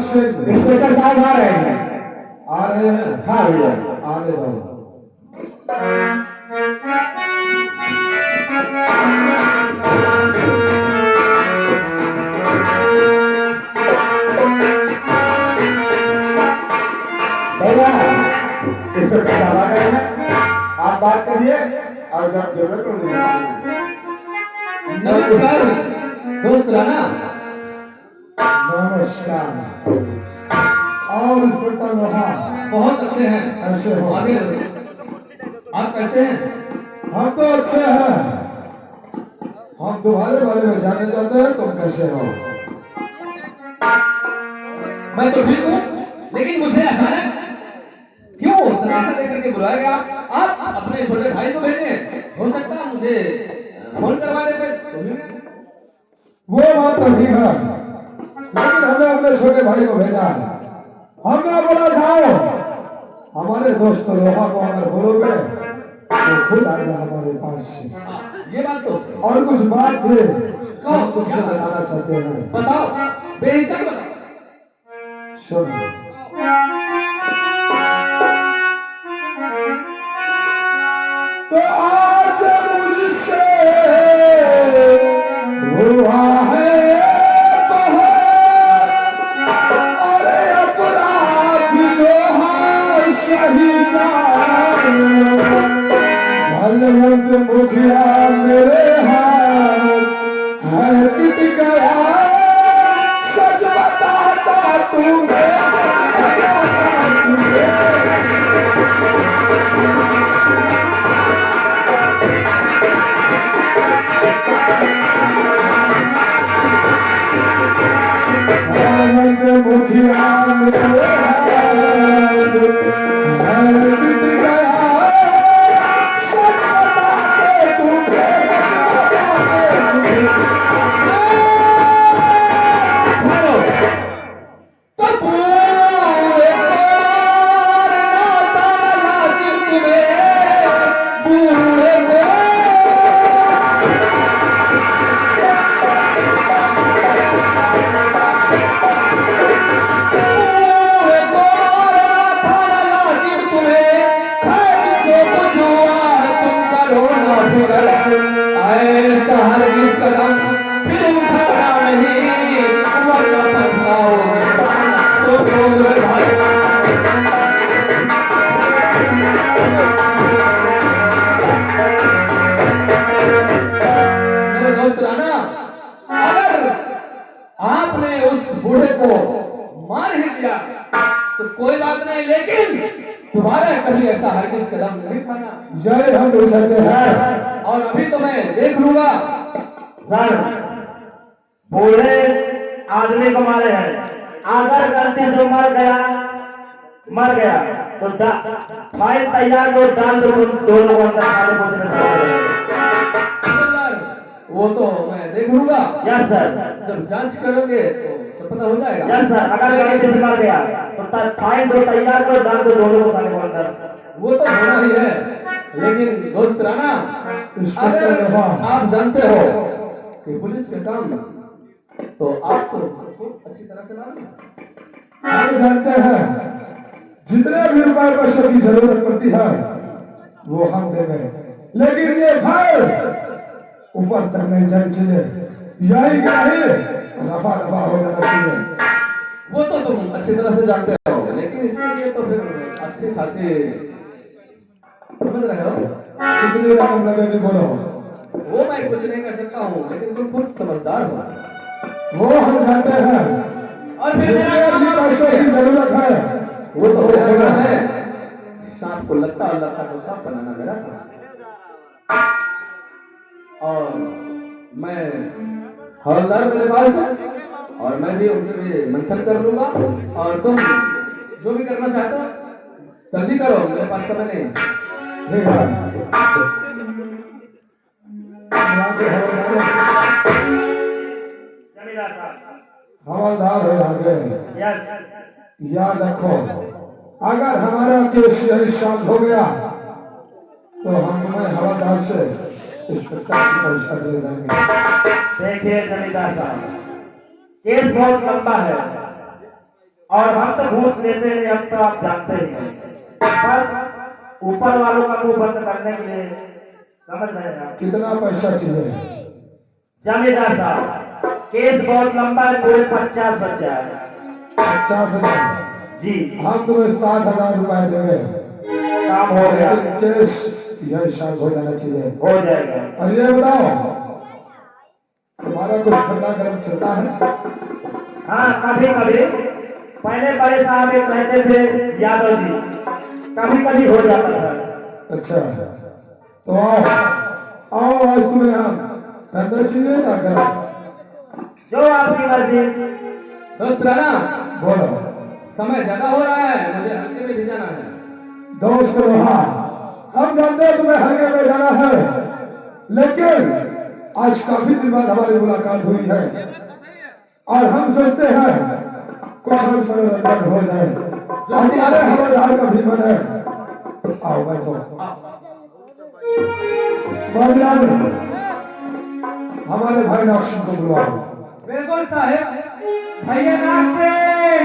Singh. Inspector साहब आ रहे हैं। आ रहे हैं? हाँ भैया। आने दो। भैया इंस्पेक्टर साहब आ गए हैं, आप बात करिए और जब जरूरत हो नमस्कार दोस्त राणा। नमस्कार। और इंस्पेक्टर लोहा बहुत अच्छे हैं। कैसे हो? आगे रहो। आप कैसे हैं? हम तो अच्छे हैं। हम तुम्हारे बारे में जानना चाहते हैं, तुम कैसे हो? मैं तो ठीक हूँ, लेकिन मुझे अचानक क्यों संदेशा देकर के बुलाया गया? आप अपने छोटे भाई को भेजे, हो सकता है मुझे फोन करवा देते। वो बात तो ठीक है, लेकिन हमने अपने छोटे भाई को भेजा है। हमने बोला जाओ, हमारे दोस्त लोहा को अगर बोलोगे तो खुद आएगा हमारे पास से। ये बात तो और कुछ बात है हम तुमसे बताना चाहते हैं। बताओ, बेहिचक बताओ। सुनो। तो आज मुझसे हुआ है बहुत, अरे अपराध लोहा शहीदा, बलवंत मुखिया मेरे हाथ है पिट गया, सच बताता तूने मुखिया मेरे हाथ है पिट गया, सच बताते तूने कोई बात नहीं, लेकिन तुम्हारा कभी ऐसा हरगिज कदम नहीं उठाना। यही हम बोल सकते हैं। और अभी तो मैं देख लूंगा। सर बूढ़े आदमी को मारे हैं, अगर गलती से मर गया तो फाइल तैयार को डाल दो, दोनों को अंदर खाने को। वो तो मैं देख लूंगा। Yes sir. जब जांच करोगे तो पता हो जाएगा। यस सर, अगर गलती से मर गया तो फाइल दो तैयार को डाल दो, दोनों को खाने को अंदर। वो तो होना ही है, लेकिन दोस्त राणा, अगर आप जानते हो कि पुलिस का काम तो आप तो अच्छी तरह से मालूम है। हम जानते हैं जितने भी रुपए पैसे की जरूरत पड़ती है वो हम देंगे, लेकिन ये घर ऊपर तक नहीं जानी चाहिए, यही कहीं रफा दफा हो जाना चाहिए। वो तो तुम अच्छी तरह से जानते हो, लेकिन इसके लिए तो फिर अच्छे खासे समझ रहे हो। कितनी रकम लगेगी बोलो? वो मैं कुछ नहीं कर सकता हूँ, लेकिन तुम खुद समझदार हो। वो हम जानते हैं, और फिर जितने भी पैसों की जरूरत है वो तो मेरा काम है। सांप को लगता और लगता को सांप बनाना मेरा काम। और मैं हवलदार मेरे पास है, और मैं भी उनसे भी मंथन कर लूंगा। और तुम जो भी करना चाहते हो जल्दी करो, मेरे पास समय नहीं। ठीक है। हवलदार है आगे। याद रखो, अगर हमारा केस यही शांत हो गया तो हम तुम्हें हवलदार से इस प्रकार की पैसा दे देंगे। देखिए जमींदार साहब, केस बहुत लंबा है, और हम तो घूस लेते हैं, हम तो आप जानते ही हैं। पर ऊपर वालों का मुंह बंद करने के लिए, समझ रहे हैं आप? कितना पैसा चाहिए? जमींदार साहब, केस बहुत लंबा है, पूरे 50,000 है। 50,000? जी, हम तुम्हें 7,000 रुपए देंगे। काम हो गया, केस यह शांत हो जाना चाहिए। हो जाएगा। और ये बताओ, तुम्हारा कुछ ठंडा गर्म चलता है? हाँ, कभी कभी पहले बड़े साहब एक रहते थे यादव जी, कभी कभी हो जाता था। अच्छा, तो आओ आओ, आज तुम्हें हम ठंडा चाहिए ना गर्म? जो आपकी मर्जी। दोस्त राणा, बोलो। समय ज्यादा हो रहा है, मुझे हल्के में भी जाना है। दोस्त रहा, हम जानते हैं तुम्हें हल्के में जाना है, लेकिन आज काफी दिन बाद हमारी मुलाकात हुई है और हम सोचते हैं कुछ मनोरंजन हो जाए। हमारे हवलदार का भी मन है। आओ बैठो। बाबूलाल, हमारे भाई नागसिंह को बुलाओ। बिल्कुल साहेब। भैया नागसेन,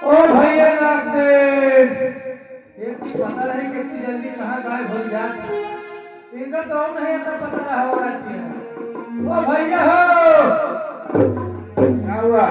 ओ भैया नागसेन, एक पता नहीं कितनी जल्दी कहाँ गायब हो जाए। इनका तो नहीं आता, पता रहा होगा। ओ भैया हो, क्या हुआ?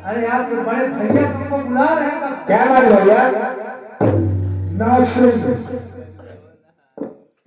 अरे आपके बड़े भैया तुमको बुला रहे हैं। कब क्या बात भैया? नागसिंह,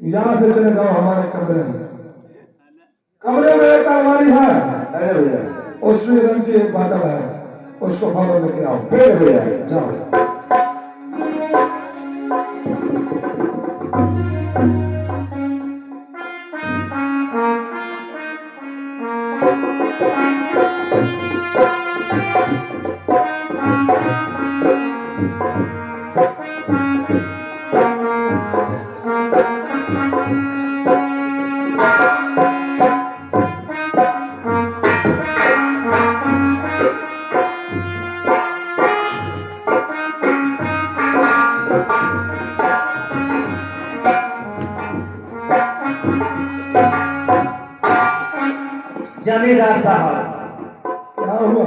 यहाँ से चले जाओ हमारे कमरे में। कमरे में एक अलमारी है, अरे भैया, उसमें रंग की एक बोतल है, उसको फौरन लेके आओ। ठीक भैया, जाओ। जमींदार साहब, क्या हुआ?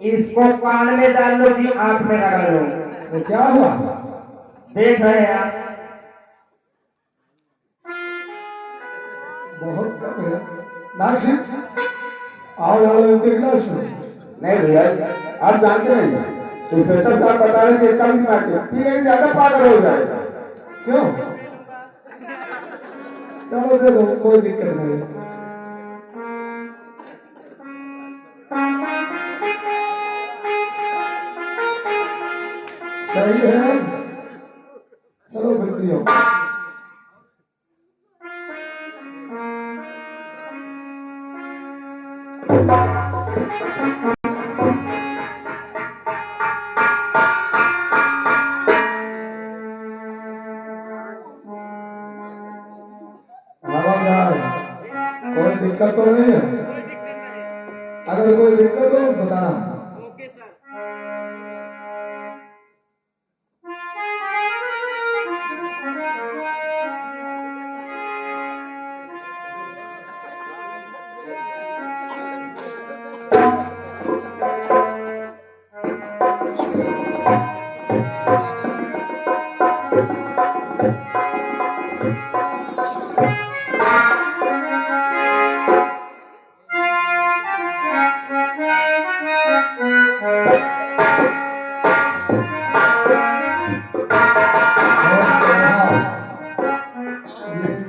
इसको कान में डाल लो कि आंख में लगा लो। तो क्या हुआ? देख रहे हैं आप? बहुत कम है। नागसिंह, आओ डालो इनके गिलास में। नहीं भैया, आप जानते हैं इंस्पेक्टर साहब बता रहे थे कम दिमाग के, पी लेंगे ज्यादा पागल हो जाएगा। क्यों? चलो दे दो, कोई दिक्कत नहीं। सही है, चलो फिर पियो। हवलदार, कोई दिक्कत तो नहीं है? अगर कोई दिक्कत हो बताना।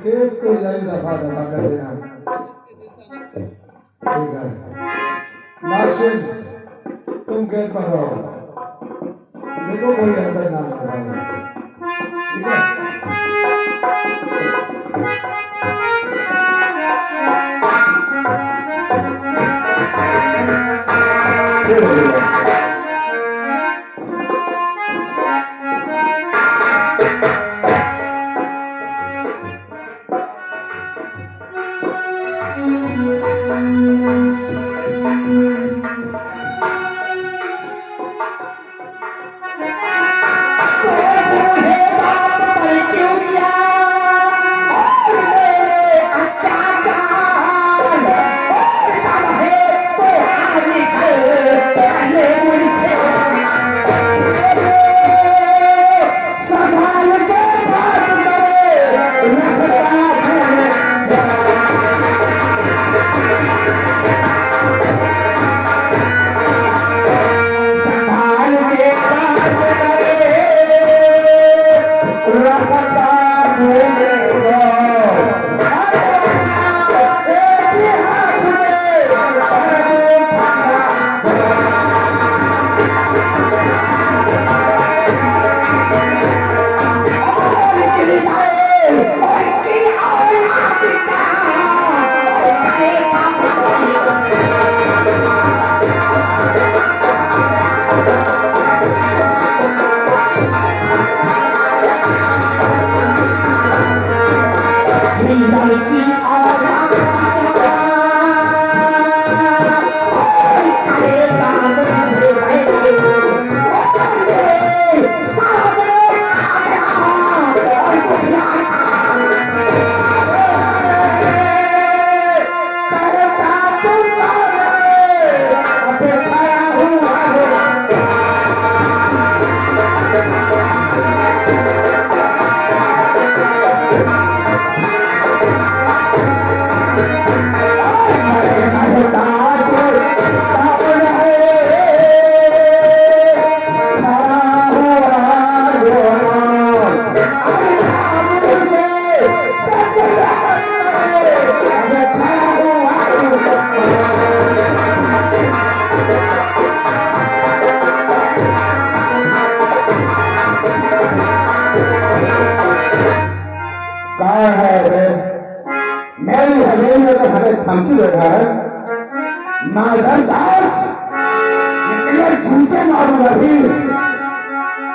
केस को यही दफा दफा कर देना। ठीक है नागसिंह, तुम गेट पर रहो, देखो कोई अंदर ना आए। ठीक है? पहले रखता भूलेगा मेरी हवेली में तो हमें थमकी बैठा है माधर साहब झूठे मारूंगा भी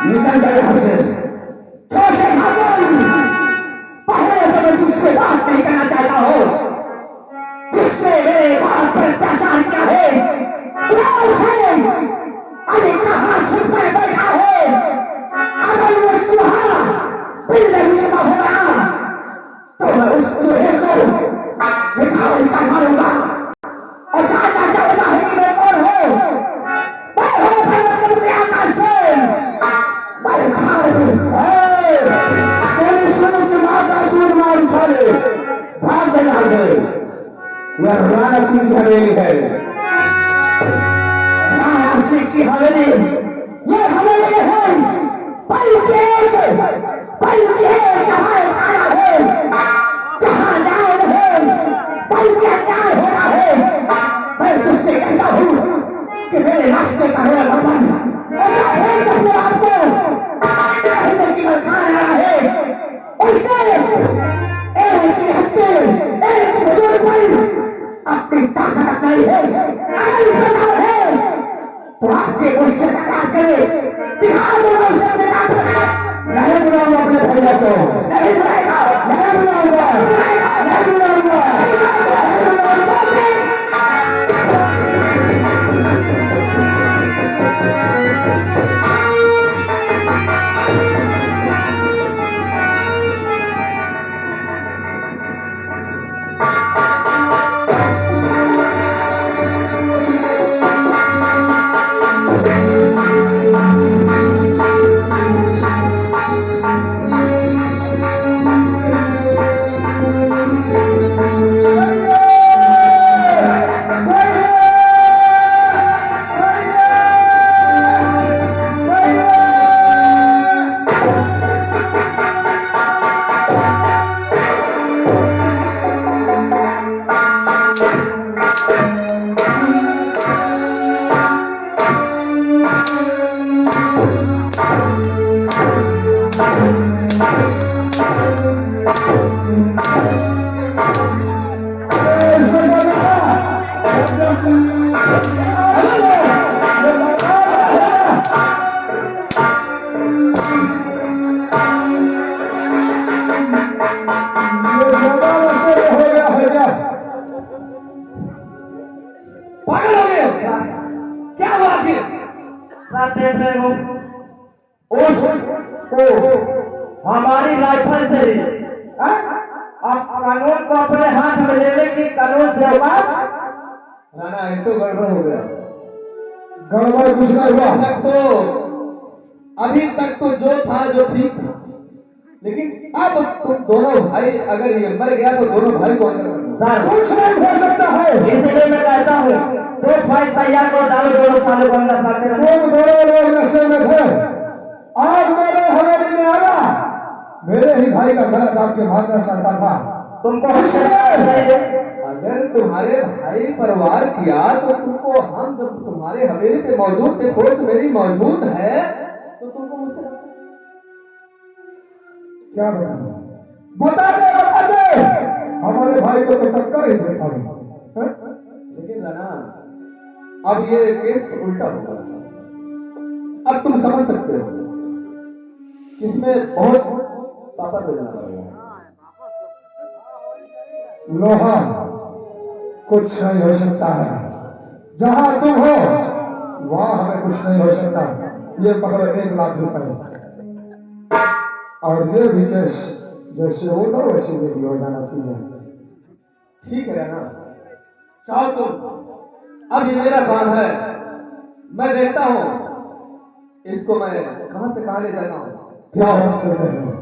निकल जाए यहाँ से पहले से मैं तुझसे बात नहीं करना चाहता हूँ जिसने मेरे बात पर पहचान किया है अरे कहाँ छुप कर बैठा है अगर वो चूहा बिल नहीं जमा हो गया तो मैं उस चूहे को निकाल कर मारूंगा और जानना चाहता है कि मैं कौन हूँ मैं हूँ भगवान के आकाश से मैं सुनो कि माँ का सूर मार उठा ले भाग चला गए यह राणा सिंह की हवेली है राणा सिंह की हवेली ये हवेली है परिकेश जहाँ आया है जहाँ न्याय है बल्कि अन्याय हो रहा है मैं तुझसे कहता हूँ कि मेरे रास्ते का मेरा भगवान अपने आप को कहने की मैं खा रहा है उसने एक हत्ते एक बुजुर्ग पर अपनी ताकत अपनाई है अगर बना है तो आपके उससे टकरा कर दिखा दो उसे अपने ताकत नहीं बुलाऊंगा अपने भैया को नहीं बुलाएगा नहीं बुलाऊंगा नहीं बुलाऊंगा क्या हुआ फिर सर देख रहे हो उसको हमारी राइफल से अब कानून को अपने हाथ में लेने की कानून से राणा ये तो गड़बड़ हो गया गड़बड़ कुछ नहीं हुआ अभी तक तो जो था जो ठीक था लेकिन अब तुम दोनों भाई अगर ये मर गया तो दोनों भाई को अंदर सर कुछ नहीं हो सकता है इसलिए मैं कहता हूँ दो भाई तैयार को डालो दोनों सालों को अंदर साथ तुम दोनों लोग नशे में थे आज मेरे हवेली में आया मेरे ही भाई का गला दाब के मारना चाहता था। तुमको अगर तुम्हारे भाई परवार किया तो तुमको हम जब तुम्हारे हवेली पे मौजूद थे, खोज मेरी मौजूद है, तो तुमको मुझसे क्या बता दे हमारे भाई को तो टक्कर ही देता है। लेकिन राणा, अब ये केस उल्टा होगा। अब तुम समझ सकते हो इसमें बहुत पापड़ भेजना पड़ेगा। लोहा कुछ नहीं हो सकता है, जहां तुम हो वहां हमें कुछ नहीं हो सकता। ये पकड़ो 1 लाख रुपए, और ये भी केस जैसे होगा वैसे भी हो जाना चाहिए। ठीक है राणा, चाहो तुम, अब ये मेरा काम है, मैं देखता हूं इसको मैं कहां से कहां ले जाता हूं। क्या चलते हैं।